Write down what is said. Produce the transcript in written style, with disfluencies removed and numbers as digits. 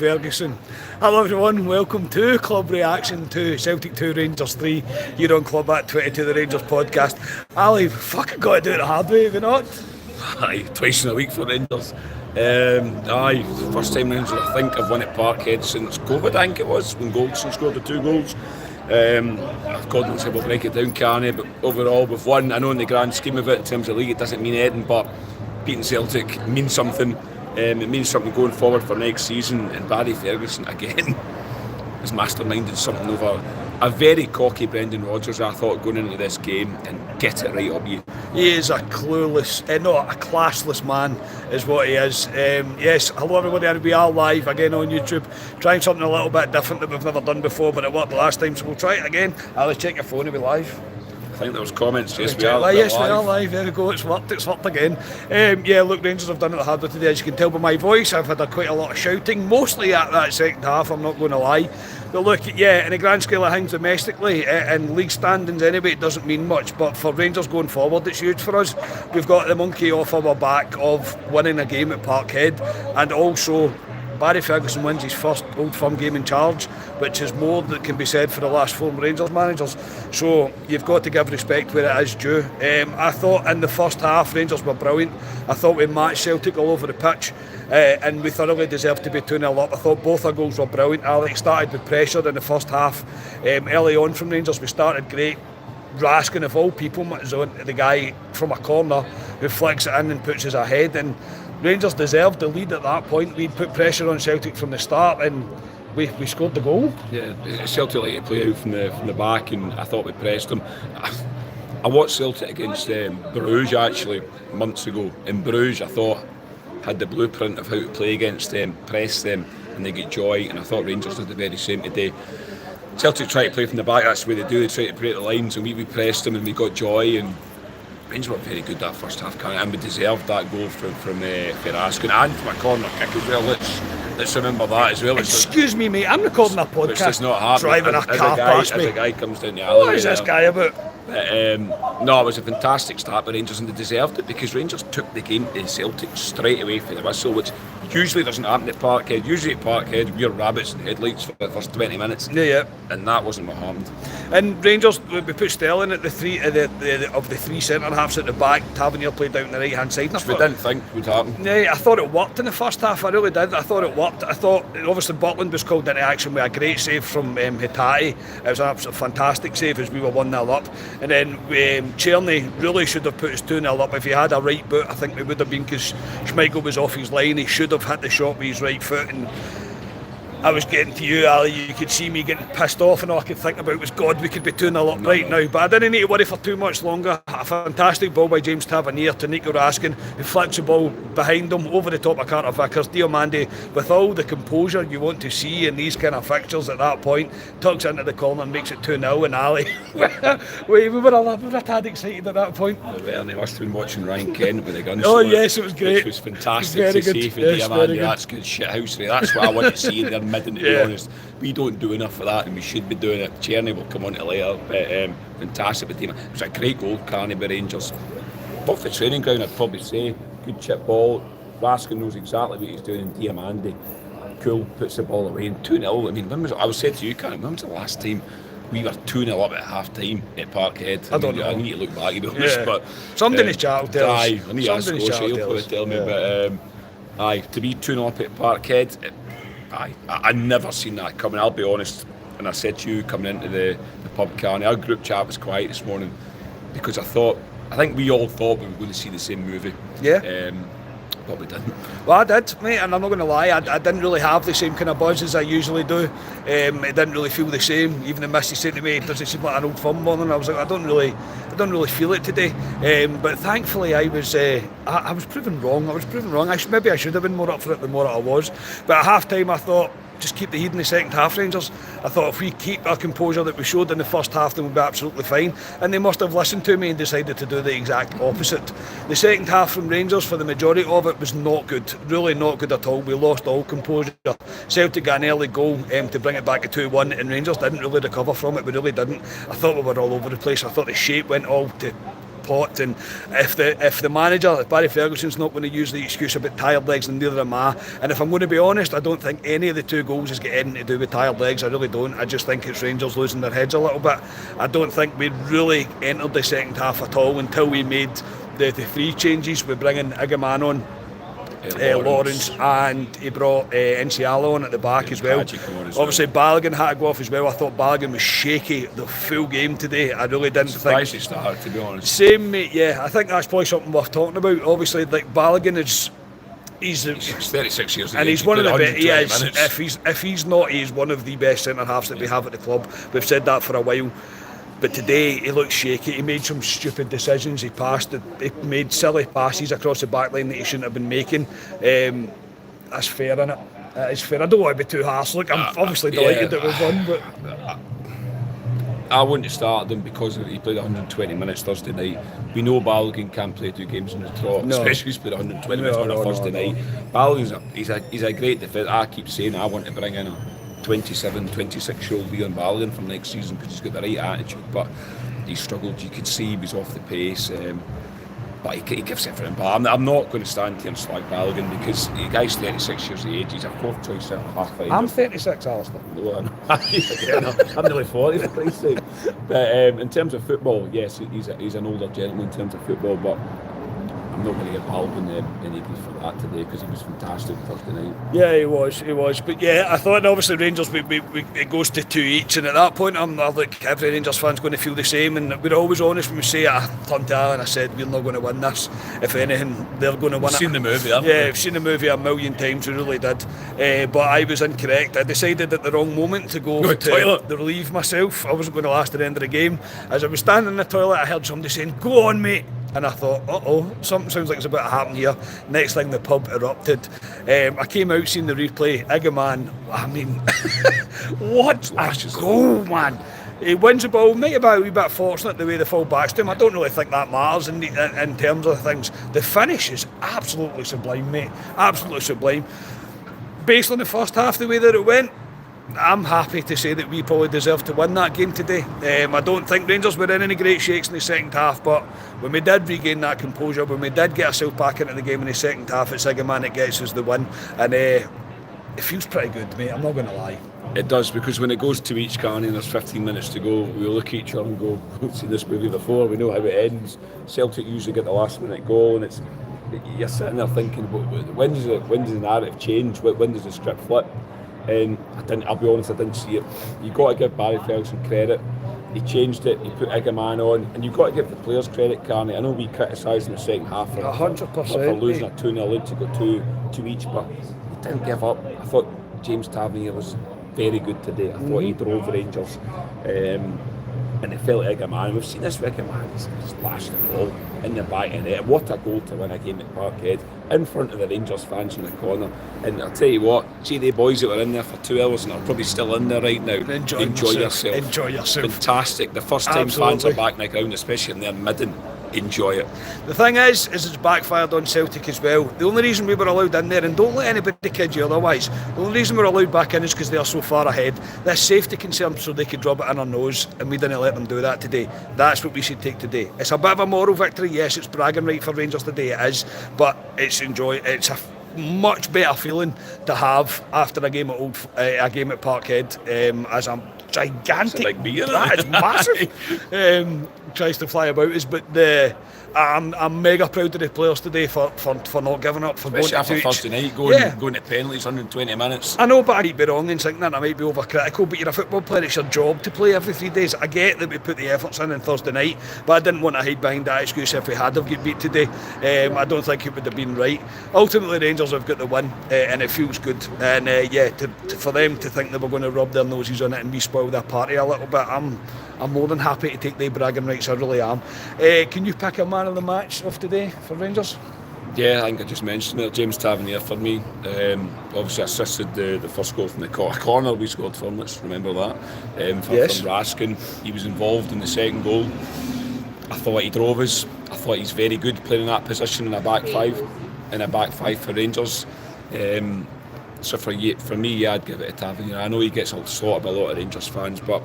Ferguson. Hello everyone, welcome to Club Reaction to Celtic 2 Rangers 3 here on Club at 22 the Rangers podcast. Ali, fucking got to do it the hard way, have you not? Aye, twice in a week for Rangers. First time Rangers I think have won at Parkhead since COVID, I think it was, when Goldson scored the 2 goals. God knows how we'll break it down, Carney, but overall we've won. I know in the grand scheme of it, in terms of league, it doesn't mean anything, but beating Celtic means something. It means something going forward for next season, and Barry Ferguson again has masterminded something over a very cocky Brendan Rodgers, I thought, going into this game, and get it right up you. He is a clueless, a classless man is what he is. Yes, hello everybody, and we are live again on YouTube, trying something a little bit different that we've never done before, but it worked the last time, so we'll try it again. Ali, check your phone, are we live? I think there was comments. Yes, we are live. There we go. It's worked again. Look, Rangers have done it the hard way today, as you can tell by my voice. I've had quite a lot of shouting, mostly at that second half, I'm not going to lie. But look, in the grand scale of things domestically, and league standings anyway, it doesn't mean much. But for Rangers going forward, it's huge for us. We've got the monkey off our back of winning a game at Parkhead, and also Barry Ferguson wins his first Old Firm game in charge, which is more that can be said for the last 4 Rangers managers. So you've got to give respect where it is due. I thought in the first half Rangers were brilliant. I thought we matched Celtic all over the pitch, and we thoroughly deserved to be 2-0 up. I thought both our goals were brilliant. Alex started with pressure in the first half. Early on from Rangers we started great. Raskin, of all people, the guy from a corner who flicks it in and puts us ahead, and Rangers deserved the lead at that point. We'd put pressure on Celtic from the start, and we scored the goal. Yeah, Celtic like to play out from the back, and I thought we pressed them. I watched Celtic against Bruges actually months ago. In Bruges, I thought had the blueprint of how to play against them, press them, and they get joy. And I thought Rangers did the very same today. Celtic try to play from the back. That's the way they do. They try to break the lines, and we pressed them, and we got joy. And Rangers were very good that first half, and we deserved that goal from Raskin, and from a corner kick as well. Let's remember that as well. Excuse me, mate, I'm recording a podcast. It's just not hard. Driving a car past me. As a guy comes down the alleyway. What is this guy about? No, it was a fantastic start by Rangers, and they deserved it because Rangers took the game to Celtic straight away for the whistle, which usually doesn't happen at Parkhead. Usually at Parkhead, we're rabbits and headlights for the first 20 minutes. Yeah. And that wasn't what happened. And Rangers, we put Sterling at the three of the 3 centre halves at the back. Tavernier played down the right hand side. Which we didn't think would happen. Yeah, I thought it worked in the first half. I really did. I thought it worked. I thought obviously Butland was called into action with a great save from Hitati. It was an absolute fantastic save as we were 1-0 up. And then Czerny really should have put us 2-0 up. If he had a right boot, I think we would have been, because Schmeichel was off his line. He should have hit the shot with his right foot, and I was getting to you, Ali. You could see me getting pissed off, and all I could think about was, God, we could be 2-0 up right now. But I didn't need to worry for too much longer. A fantastic ball by James Tavernier to Nico Raskin, who flicks the ball behind him over the top of Carter Vickers. Diomande, with all the composure you want to see in these kind of fixtures at that point, tucks into the corner and makes it 2-0. And Ali, we were a tad excited at that point. They must have been watching Ryan Kent with the guns. Oh yes, it was great. Which was fantastic to see for Diomande. That's good shithousery. That's what I want to see in their midden, to be honest. We don't do enough for that, and we should be doing it. Czerny will come on to later, but fantastic with team. It was a great goal, Carney, by Rangers. But for training ground, I'd probably say good chip ball. Raskin knows exactly what he's doing, and Diomande, cool, puts the ball away. And 2-0. I mean, I was saying to you, Carney, when was the last time we were 2-0 up at half time at Parkhead? I don't know. I need to look back, to be honest, but something in the chat will tell us. I need to ask Scotia, he'll probably tell me, but to be 2-0 up at Parkhead, I never seen that coming, I'll be honest. And I said to you coming into the pub, Carney, our group chat was quiet this morning because I think we all thought we were going to see the same movie. Yeah. But we didn't. Well, I did, mate, and I'm not going to lie, I didn't really have the same kind of buzz as I usually do. It didn't really feel the same. Even the Missy said to me, does it seem like an Old Firm morning? I was like, I don't really feel it today. But thankfully I was proven wrong. Maybe I should have been more up for it than what I was. But at half time I thought, just keep the heat in the second half, Rangers. I thought if we keep our composure that we showed in the first half, then we'll be absolutely fine. And they must have listened to me and decided to do the exact opposite. The second half from Rangers, for the majority of it, was not good. Really not good at all. We lost all composure. Celtic got an early goal to bring it back to 2-1, and Rangers didn't really recover from it. We really didn't. I thought we were all over the place. I thought the shape went all to pot, and if the manager, Barry Ferguson's not going to use the excuse about tired legs, and neither am I. And if I'm going to be honest, I don't think any of the 2 goals has got anything to do with tired legs. I really don't. I just think it's Rangers losing their heads a little bit. I don't think we really entered the second half at all until we made the 3 changes. We're bringing Igaman on, Lawrence, and he brought Enciala on at the back as well. Obviously Balogun had to go off as well. I thought Balogun was shaky the full game today. I really didn't think he started, to be honest. Same, mate. Yeah, I think that's probably something worth talking about. Obviously, like, Balogun is he's 36 years and he's one of the best. He is. If he's not, he's one of the best centre halves that we have at the club. We've said that for a while. But today he looked shaky. He made some stupid decisions. He made silly passes across the back line that he shouldn't have been making. That's fair, innit? It's fair. I don't want to be too harsh. Look, I'm obviously delighted that we've won, but I wouldn't have started him because he played 120 minutes Thursday night. We know Balogun can't play 2 games in the trot, especially if he's played 120 minutes on a Thursday night. Balogun's he's a great defender. I keep saying I want to bring in a 27, 26-year-old Leon Balogun from next season because he's got the right attitude, but he struggled. You could see he was off the pace, but he gives everything. But I'm not going to stand here and slag Balogun because the guy's 36 years of age. He's a 4th choice centre half. I'm 36, Alistair. No, I'm nearly 40 for Christ's sake. But in terms of football, yes, he's an older gentleman in terms of football, but I'm not going to give Balogun any grief for that today because he was fantastic Thursday night. Yeah, he was. But yeah, I thought obviously Rangers, it goes to 2 each, and at that point I'm like, every Rangers fan's going to feel the same, and we're always honest when we say I turned to Alan, I said we're not going to win this. If anything, they're going to win it. Seen the movie, haven't yeah, I've seen the movie a million times, we really did. But I was incorrect. I decided at the wrong moment to go to relieve myself. I wasn't going to last to the end of the game. As I was standing in the toilet, I heard somebody saying, "Go on, mate." And I thought, something sounds like it's about to happen here. Next thing, the pub erupted. I came out, seen the replay. Igaman, I mean, what a goal, man. He wins the ball, might have been a wee bit fortunate the way the full back's to him. I don't really think that matters in terms of things. The finish is absolutely sublime, mate. Absolutely sublime. Based on the first half, the way that it went, I'm happy to say that we probably deserve to win that game today. I don't think Rangers were in any great shakes in the second half, but when we did regain that composure, when we did get ourselves back into the game in the second half, it's Igaman that gets us the win, and it feels pretty good, mate. I'm not going to lie. It does, because when it goes to each, Carney, and there's 15 minutes to go, we look at each other and go, we've seen this movie before, we know how it ends. Celtic usually get the last minute goal, and you're sitting there thinking, when does the narrative change? When does the script flip? And I'll be honest, I didn't see it. You've got to give Barry Ferguson credit. He changed it, he put Igaman on, and you've got to give the players credit, Carney. I know we criticised in the second half for 100%, losing a 2-0 lead to go two each, but he didn't give up. I thought James Tavernier was very good today. I thought he drove the Rangers, and it felt like Igaman. We've seen this with Igaman, he's lashed the ball in the back of it. What a goal to win a game at Parkhead in front of the Rangers fans in the corner. And I'll tell you what, see the boys that were in there for 2 hours and are probably still in there right now. Enjoy yourself. Enjoy yourself. Fantastic. The first time fans are back in the ground, especially in their midden. Enjoy it. The thing is it's backfired on Celtic as well. The only reason we were allowed in there, and don't let anybody kid you otherwise, the only reason we were allowed back in is because they are so far ahead. This safety concern so they could rub it in our nose, and we didn't let them do that today. That's what we should take today. It's a bit of a moral victory, yes, it's bragging right for Rangers today, it is, but it's a much better feeling to have after a game at Parkhead, as a gigantic, like beer, that is massive. Tries to fly about us, but I'm mega proud of the players today for not giving up, for especially going to after Thursday night, going to penalties, 120 minutes. I know, but I might be wrong in thinking that I might be overcritical, but you're a football player, it's your job to play every 3 days. I get that we put the efforts in on Thursday night, but I didn't want to hide behind that excuse if we had have got beat today. I don't think it would have been right. Ultimately Rangers have got the win, and it feels good, and for them to think they were going to rub their noses on it and spoil their party a little bit, I'm more than happy to take the bragging rights, I really am. Can you pick a man of the match of today for Rangers? Yeah, I think I just mentioned it. James Tavernier for me. Obviously assisted the first goal from the corner we scored from, let's remember that. From Raskin. He was involved in the second goal. I thought he drove us. I thought he's very good playing in that position in a back five for Rangers. So for me, I'd give it to Tavernier. I know he gets slaughtered by a lot of Rangers fans, but